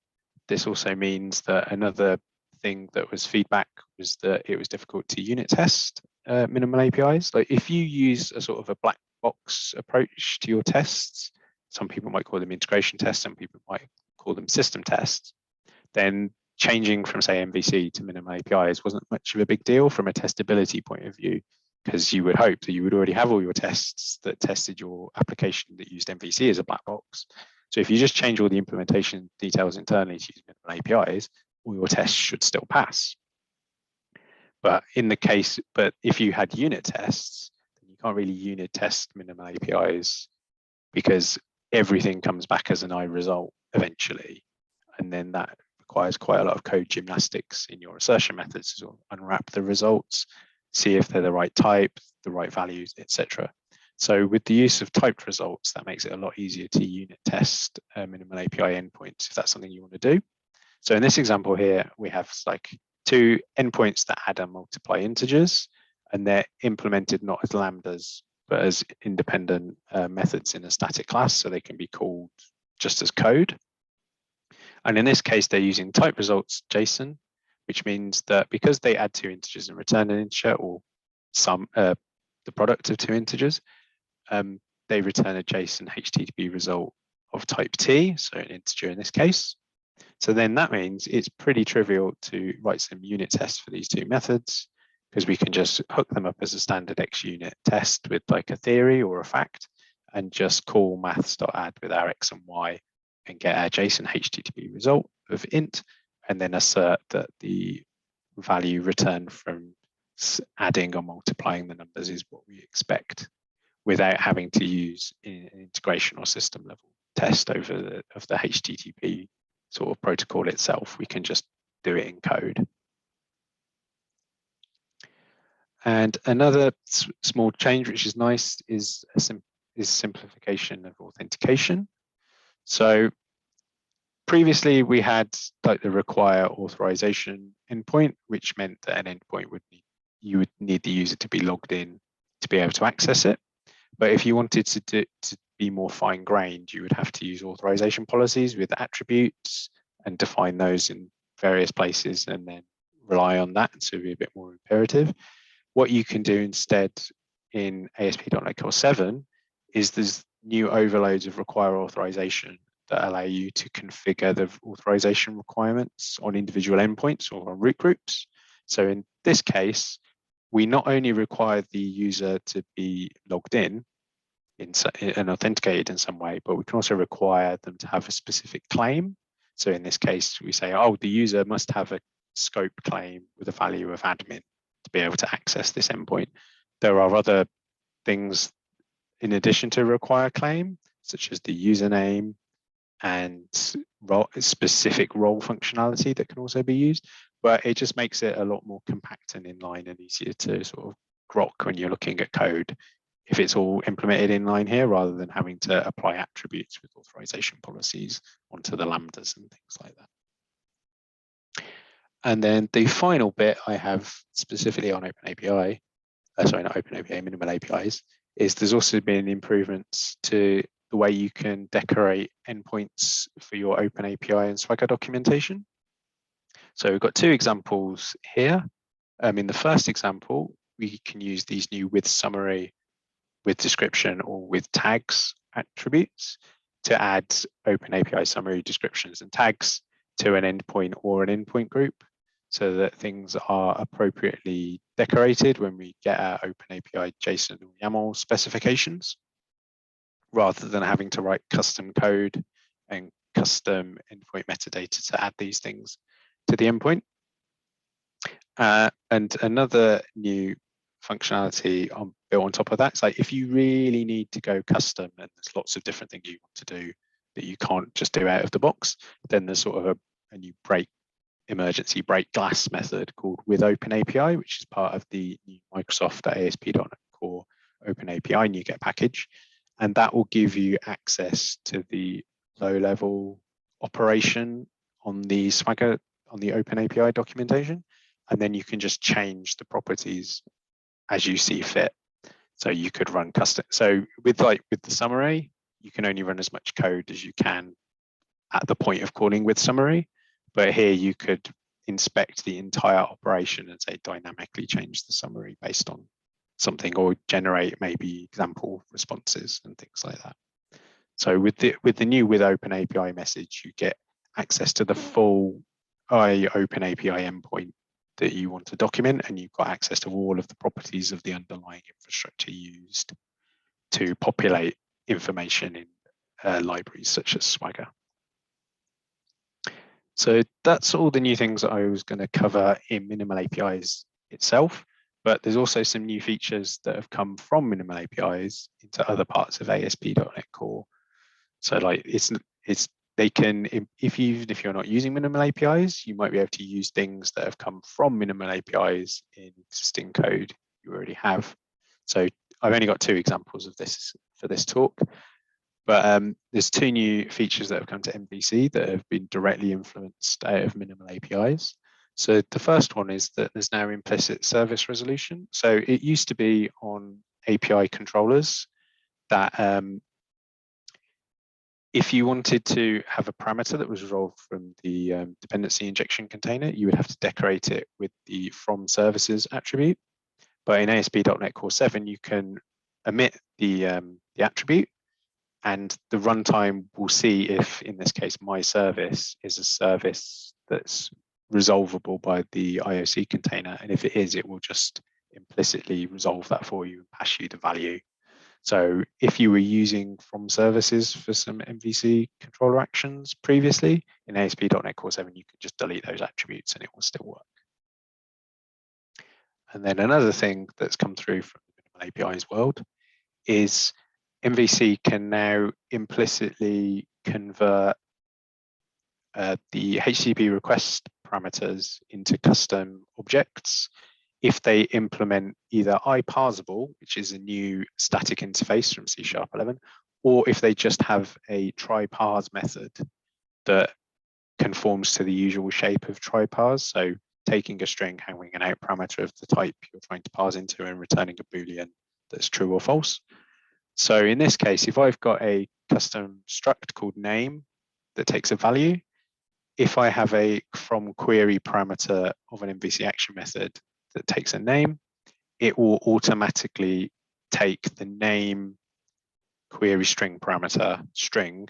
this also means that another thing that was feedback was that it was difficult to unit test minimal APIs. Like if you use a sort of a black box approach to your tests, some people might call them integration tests, some people might call them system tests, then changing from say MVC to minimal APIs wasn't much of a big deal from a testability point of view, because you would hope that you would already have all your tests that tested your application that used MVC as a black box. So if you just change all the implementation details internally to use minimal APIs, all your tests should still pass. But if you had unit tests, then you can't really unit test minimal APIs, because everything comes back as an iResult eventually. And then that requires quite a lot of code gymnastics in your assertion methods to sort of unwrap the results, see if they're the right type, the right values, etc. So with the use of typed results, that makes it a lot easier to unit test minimal API endpoints if that's something you want to do. So in this example here, we have like two endpoints that add and multiply integers, and they're implemented not as lambdas, but as independent methods in a static class, so they can be called just as code. And in this case, they're using type results JSON, which means that because they add 2 integers and return an integer or the product of 2 integers, they return a JSON HTTP result of type T, so an integer in this case. So then that means it's pretty trivial to write some unit tests for these 2 methods, because we can just hook them up as a standard XUnit test with like a theory or a fact, and just call maths.add with our X and Y and get our JSON HTTP result of int, and then assert that the value returned from adding or multiplying the numbers is what we expect, without having to use an integration or system level test of the HTTP sort of protocol itself. We can just do it in code. And another small change, which is nice, is simplification of authentication. So previously we had like the require authorization endpoint, which meant that an endpoint you would need the user to be logged in to be able to access it. But if you wanted to be more fine-grained, you would have to use authorization policies with attributes and define those in various places and then rely on that to be a bit more imperative. What you can do instead in ASP.NET Core 7 is there's new overloads of require authorization that allow you to configure the authorization requirements on individual endpoints or on root groups. So in this case, we not only require the user to be logged in and authenticated in some way, but we can also require them to have a specific claim. So in this case, we say, oh, the user must have a scope claim with a value of admin to be able to access this endpoint. There are other things in addition to require claim, such as the username and specific role functionality that can also be used, but it just makes it a lot more compact and inline and easier to sort of grok when you're looking at code if it's all implemented inline here, rather than having to apply attributes with authorization policies onto the lambdas and things like that. And then the final bit I have specifically on OpenAPI, not OpenAPI, minimal APIs, is there's also been improvements to the way you can decorate endpoints for your OpenAPI and Swagger documentation. So we've got 2 examples here. In the first example, we can use these new with summary, with description, or with tags attributes to add OpenAPI summary descriptions and tags to an endpoint or an endpoint group, so that things are appropriately decorated when we get our OpenAPI JSON or YAML specifications, rather than having to write custom code and custom endpoint metadata to add these things to the endpoint. And another new functionality built on top of that is like, if you really need to go custom and there's lots of different things you want to do that you can't just do out of the box, then there's sort of a new emergency break glass method called with OpenAPI, which is part of the new Microsoft ASP.NET Core OpenAPI NuGet package. And that will give you access to the low-level operation on the Swagger, on the OpenAPI documentation. And then you can just change the properties as you see fit. So you could run custom. So with the summary, you can only run as much code as you can at the point of calling with summary. But here you could inspect the entire operation and say dynamically change the summary based on something, or generate maybe example responses and things like that. So with the new with OpenAPI message, you get access to the full OpenAPI endpoint that you want to document, and you've got access to all of the properties of the underlying infrastructure used to populate information in libraries such as Swagger. So that's all the new things that I was going to cover in Minimal APIs itself, but there's also some new features that have come from Minimal APIs into other parts of ASP.NET Core. So like they can, if you're not using Minimal APIs, you might be able to use things that have come from Minimal APIs in existing code you already have. So I've only got 2 examples of this for this talk, but there's 2 new features that have come to MVC that have been directly influenced out of Minimal APIs. So the first one is that there's now implicit service resolution. So it used to be on API controllers that If you wanted to have a parameter that was resolved from the dependency injection container, you would have to decorate it with the from services attribute. But in ASP.NET Core 7, you can omit the attribute, and the runtime will see if, in this case, my service is a service that's resolvable by the IOC container. And if it is, it will just implicitly resolve that for you and pass you the value. So if you were using from services for some MVC controller actions previously in ASP.NET Core 7, you could just delete those attributes and it will still work. And then another thing that's come through from the minimal APIs world is MVC can now implicitly convert the HTTP request parameters into custom objects if they implement either iParsable, which is a new static interface from C#11, or if they just have a try-parse method that conforms to the usual shape of try-parse. So taking a string, having an out parameter of the type you're trying to parse into and returning a Boolean that's true or false. So in this case, if I've got a custom struct called name that takes a value, if I have a from query parameter of an MVC action method that takes a name, it will automatically take the name query string parameter string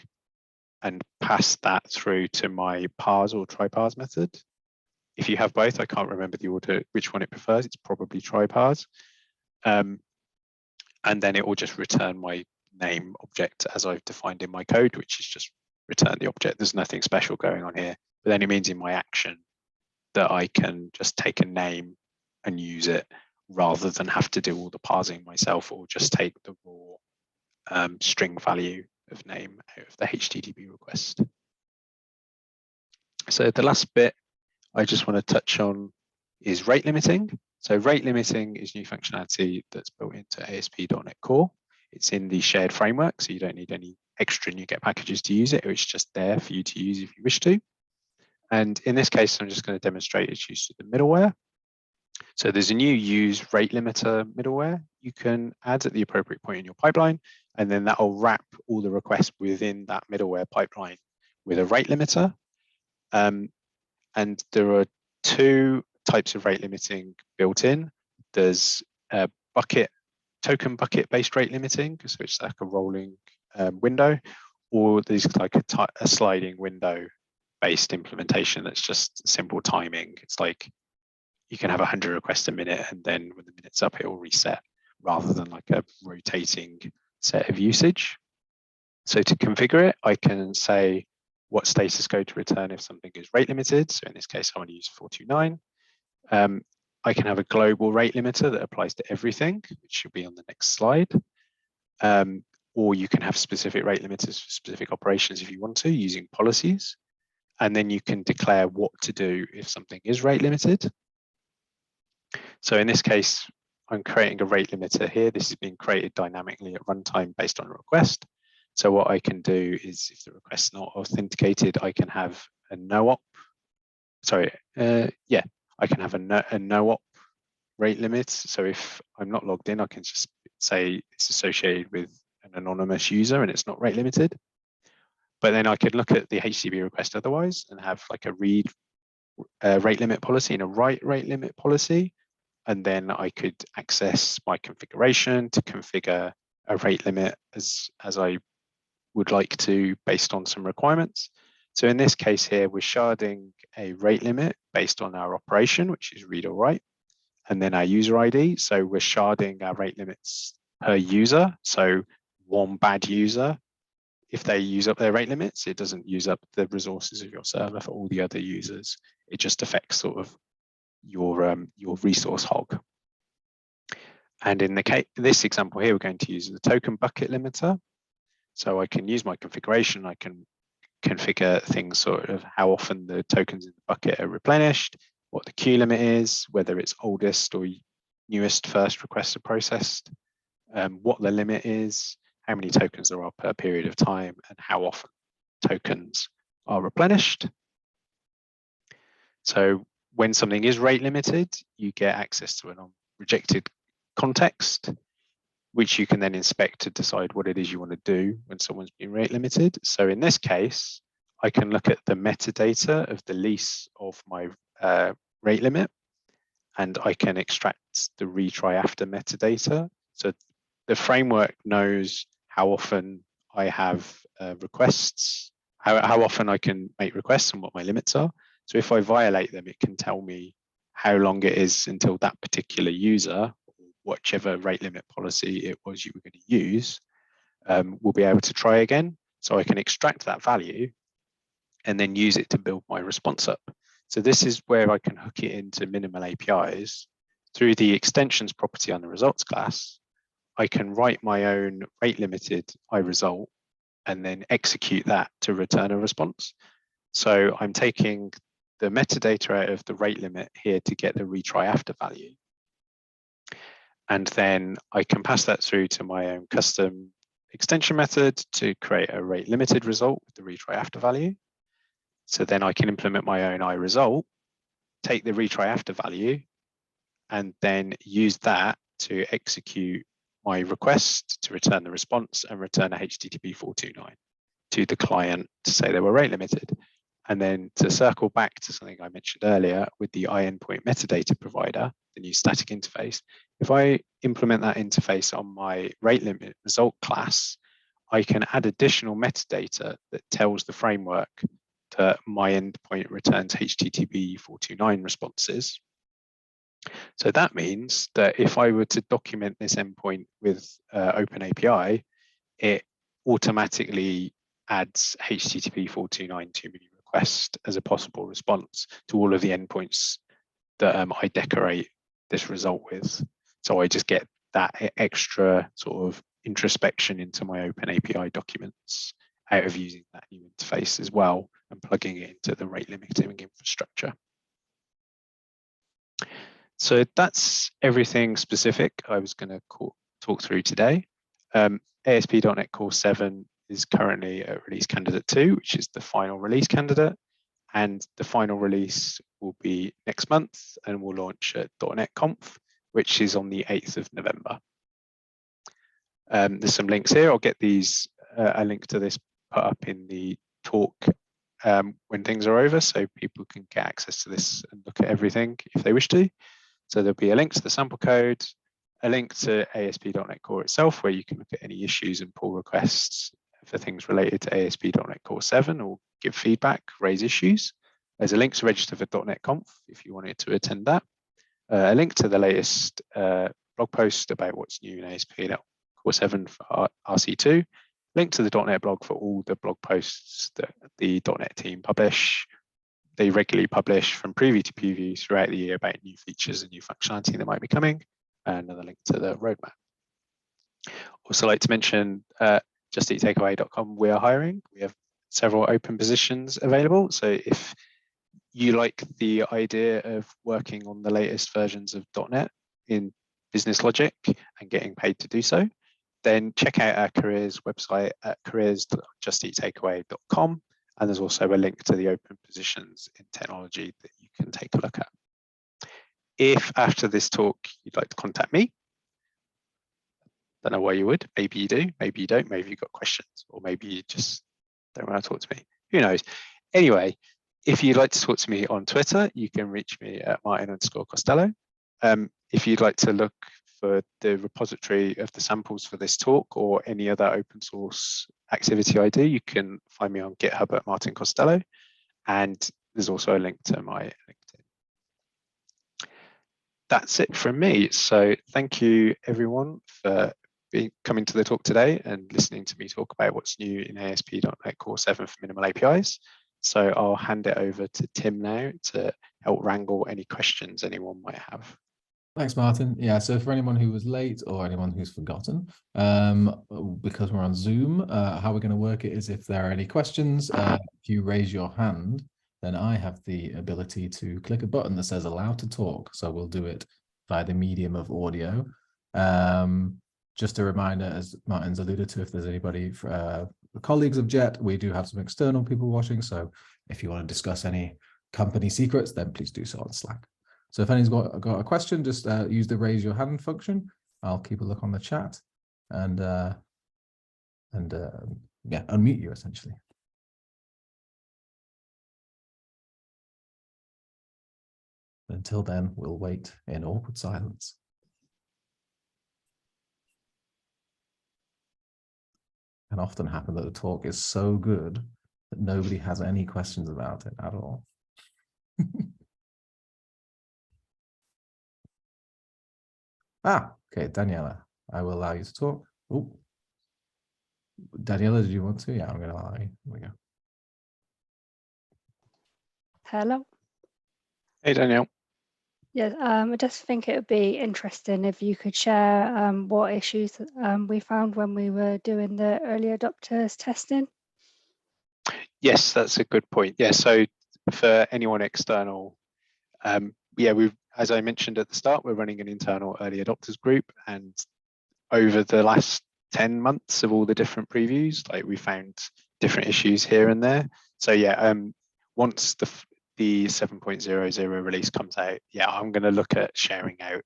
and pass that through to my parse or try-parse method. If you have both, I can't remember the order, which one it prefers. It's probably try-parse. And then it will just return my name object as I've defined in my code, which is just return the object. There's nothing special going on here. But then it means in my action that I can just take a name and use it rather than have to do all the parsing myself, or just take the raw string value of name out of the HTTP request. So the last bit I just want to touch on is rate limiting. So rate limiting is new functionality that's built into ASP.NET Core. It's in the shared framework, so you don't need any extra NuGet packages to use it. It's just there for you to use if you wish to. And in this case, I'm just going to demonstrate its use of the middleware. So there's a new use rate limiter middleware you can add at the appropriate point in your pipeline, and then that will wrap all the requests within that middleware pipeline with a rate limiter. And there are two types of rate limiting built in. There's a token bucket based rate limiting, so it's like a rolling window, or there's like a sliding window based implementation that's just simple timing. It's like you can have 100 requests a minute, and then when the minute's up, it will reset, rather than like a rotating set of usage. So to configure it, I can say what status code to return if something is rate limited. So in this case, I want to use 429. I can have a global rate limiter that applies to everything, which should be on the next slide. Or you can have specific rate limiters for specific operations if you want to, using policies. And then you can declare what to do if something is rate limited. So in this case, I'm creating a rate limiter here. This is being created dynamically at runtime based on a request. So what I can do is, if the request's not authenticated, I can have a no-op. Sorry, I can have a no-op rate limit. So if I'm not logged in, I can just say it's associated with an anonymous user and it's not rate limited. But then I could look at the HTTP request otherwise and have like a read rate limit policy and a write rate limit policy. And then I could access my configuration to configure a rate limit as I would like to, based on some requirements. So in this case here, we're sharding a rate limit based on our operation, which is read or write, and then our user ID. So we're sharding our rate limits per user. So one bad user, if they use up their rate limits, it doesn't use up the resources of your server for all the other users. It just affects sort of your resource hog. And in this example here, we're going to use the token bucket limiter. So I can use my configuration. I can configure things sort of how often the tokens in the bucket are replenished, what the queue limit is, whether it's oldest or newest first requests are processed, what the limit is, how many tokens there are per period of time, and how often tokens are replenished. So when something is rate limited, you get access to an rejected context. which you can then inspect to decide what it is you want to do when someone's been rate limited. So in this case, I can look at the metadata of the lease of my rate limit, and I can extract the retry after metadata. So the framework knows how often I have requests, how often I can make requests and what my limits are. So if I violate them, it can tell me how long it is until that particular user, whichever rate limit policy it was you were going to use, will be able to try again. So I can extract that value and then use it to build my response up. So this is where I can hook it into minimal APIs. Through the extensions property on the results class, I can write my own rate limited iResult and then execute that to return a response. So I'm taking the metadata out of the rate limit here to get the retry after value. And then I can pass that through to my own custom extension method to create a rate limited result with the retry after value. So then I can implement my own iResult, take the retry after value, and then use that to execute my request to return the response and return a HTTP 429 to the client to say they were rate limited. And then to circle back to something I mentioned earlier with the iEndpoint metadata provider, the new static interface, if I implement that interface on my rate limit result class, I can add additional metadata that tells the framework that my endpoint returns HTTP 429 responses. So that means that if I were to document this endpoint with OpenAPI, it automatically adds HTTP 429 to many request as a possible response to all of the endpoints that I decorate this result with. So I just get that extra sort of introspection into my OpenAPI documents out of using that new interface as well and plugging it into the rate limiting infrastructure. So that's everything specific I was going to talk through today. ASP.NET Core 7 is currently at release candidate 2, which is the final release candidate. And the final release will be next month and will launch at .NET Conf, which is on the 8th of November. There's some links here. I'll get these, a link to this put up in the talk when things are over, so people can get access to this and look at everything if they wish to. So there'll be a link to the sample code, a link to ASP.NET Core itself, where you can look at any issues and pull requests for things related to ASP.NET Core 7 or give feedback, raise issues. There's a link to register for .NET Conf if you wanted to attend that. A link to the latest blog post about what's new in ASP.NET Core 7 for RC2. Link to the .NET blog for all the blog posts that the .NET team publish. They regularly publish from preview to preview throughout the year about new features and new functionality that might be coming. And another link to the roadmap. Also like to mention justeattakeaway.com, we are hiring. We have several open positions available. So if you like the idea of working on the latest versions of .NET in business logic and getting paid to do so, then check out our careers website at careers.justeattakeaway.com. And there's also a link to the open positions in technology that you can take a look at. If after this talk you'd like to contact me, don't know why you would, maybe you do, maybe you don't, maybe you've got questions, or maybe you just don't want to talk to me, who knows. Anyway, if you'd like to talk to me on Twitter, you can reach me at Martin_Costello. If you'd like to look for the repository of the samples for this talk or any other open source activity I do, you can find me on GitHub at Martin Costello. And there's also a link to my LinkedIn. That's it from me. So thank you everyone for coming to the talk today and listening to me talk about what's new in ASP.NET Core 7 for minimal APIs. So I'll hand it over to Tim now to help wrangle any questions anyone might have. Thanks, Martin. Yeah, so for anyone who was late or anyone who's forgotten, because we're on Zoom, how we're going to work it is if there are any questions, if you raise your hand, then I have the ability to click a button that says allow to talk. So we'll do it via the medium of audio. Just a reminder, as Martin's alluded to, if there's anybody, colleagues of Jet, we do have some external people watching. So if you want to discuss any company secrets, then please do so on Slack. So if anyone's got a question, just use the raise your hand function. I'll keep a look on the chat. and yeah, unmute you essentially. Until then, we'll wait in awkward silence. It can often happen that the talk is so good that nobody has any questions about it at all. Okay, Daniela, I will allow you to talk. Oh, Daniela, did you want to? Yeah, I'm going to allow you. Here we go. Hello. Hey, Danielle. Yeah, I just think it would be interesting if you could share what issues we found when we were doing the early adopters testing. Yes, that's a good point. Yeah, so for anyone external, yeah, as I mentioned at the start, we're running an internal early adopters group, and over the last 10 months of all the different previews, like we found different issues here and there. So yeah, once the 7.00 release comes out, yeah, I'm going to look at sharing out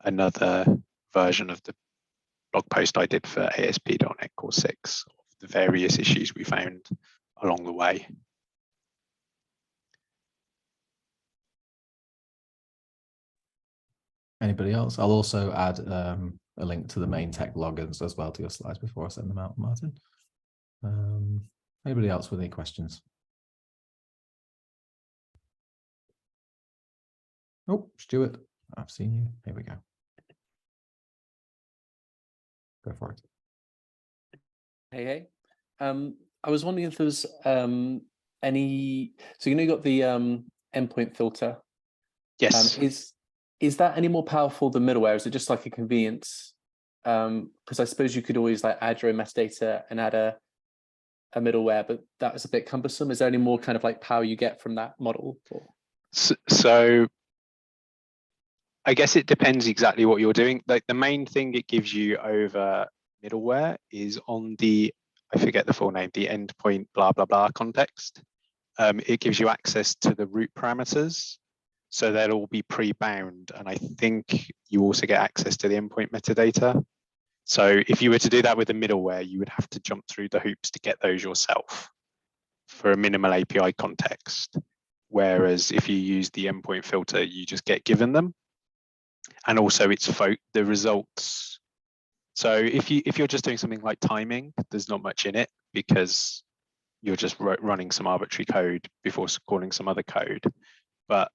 another version of the blog post I did for ASP.NET Core 6 of the various issues we found along the way. Anybody else? I'll also add a link to the main tech logins as well to your slides before I send them out, Martin. Anybody else with any questions? Oh, Stuart, I've seen you. Here we go. Go for it. Hey. I was wondering if there's any, so you got the endpoint filter. Yes. Is that any more powerful than middleware? Is it just like a convenience? Because I suppose you could always like add your own metadata and add a middleware, but that was a bit cumbersome. Is there any more kind of like power you get from that model? So I guess it depends exactly what you're doing. Like the main thing it gives you over middleware is on the, I forget the full name, the endpoint blah, blah, blah context. It gives you access to the root parameters. So they'll all be pre-bound. And I think you also get access to the endpoint metadata. So if you were to do that with the middleware, you would have to jump through the hoops to get those yourself for a minimal API context. Whereas if you use the endpoint filter, you just get given them. And also it's the results. So if you're just doing something like timing, there's not much in it because you're just running some arbitrary code before calling some other code. But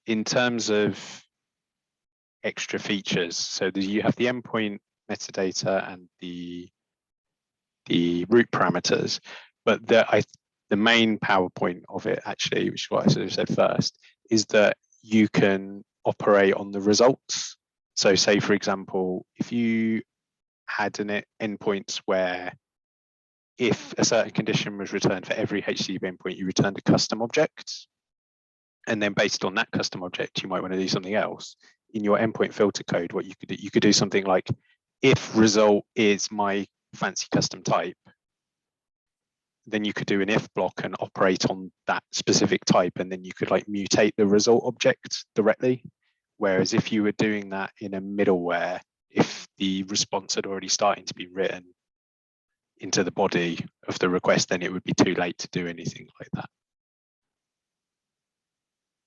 in terms of extra features, so you have the endpoint metadata and the root parameters, but the main PowerPoint of it actually, which is what I sort of said first, is that you can operate on the results. So say, for example, if you had an endpoints where if a certain condition was returned for every HTTP endpoint, you returned a custom object. And then based on that custom object, you might want to do something else. In your endpoint filter code, what you could do something like, if result is my fancy custom type, then you could do an if block and operate on that specific type, and then you could like mutate the result object directly. Whereas if you were doing that in a middleware, if the response had already started to be written into the body of the request, then it would be too late to do anything like that.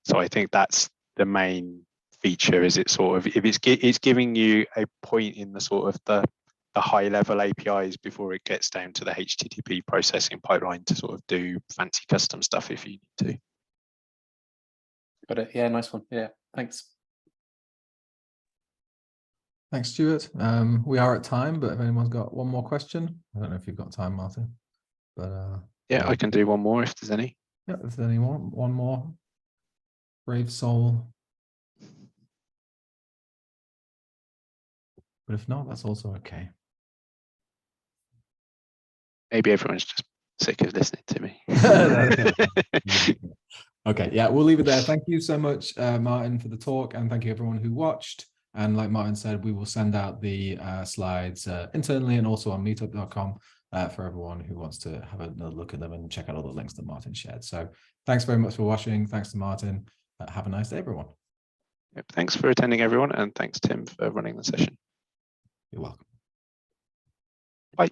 So I think that's the main feature, is it sort of, if it's giving you a point in the sort of the high level APIs before it gets down to the HTTP processing pipeline to sort of do fancy custom stuff if you need to. Got it. Yeah, nice one. Yeah, thanks. Thanks, Stuart. We are at time, but if anyone's got one more question, I don't know if you've got time, Martin. But yeah, I can do one more if there's any. Yeah, if there's anyone, one more. Brave soul. But if not, that's also okay. Maybe everyone's just sick of listening to me. Okay, yeah, we'll leave it there. Thank you so much, Martin, for the talk, and thank you everyone who watched. And like Martin said, we will send out the slides internally and also on meetup.com for everyone who wants to have another look at them and check out all the links that Martin shared. So thanks very much for watching. Thanks to Martin. Have a nice day, everyone. Yep, thanks for attending, everyone, and thanks, Tim, for running the session. You're welcome. Bye.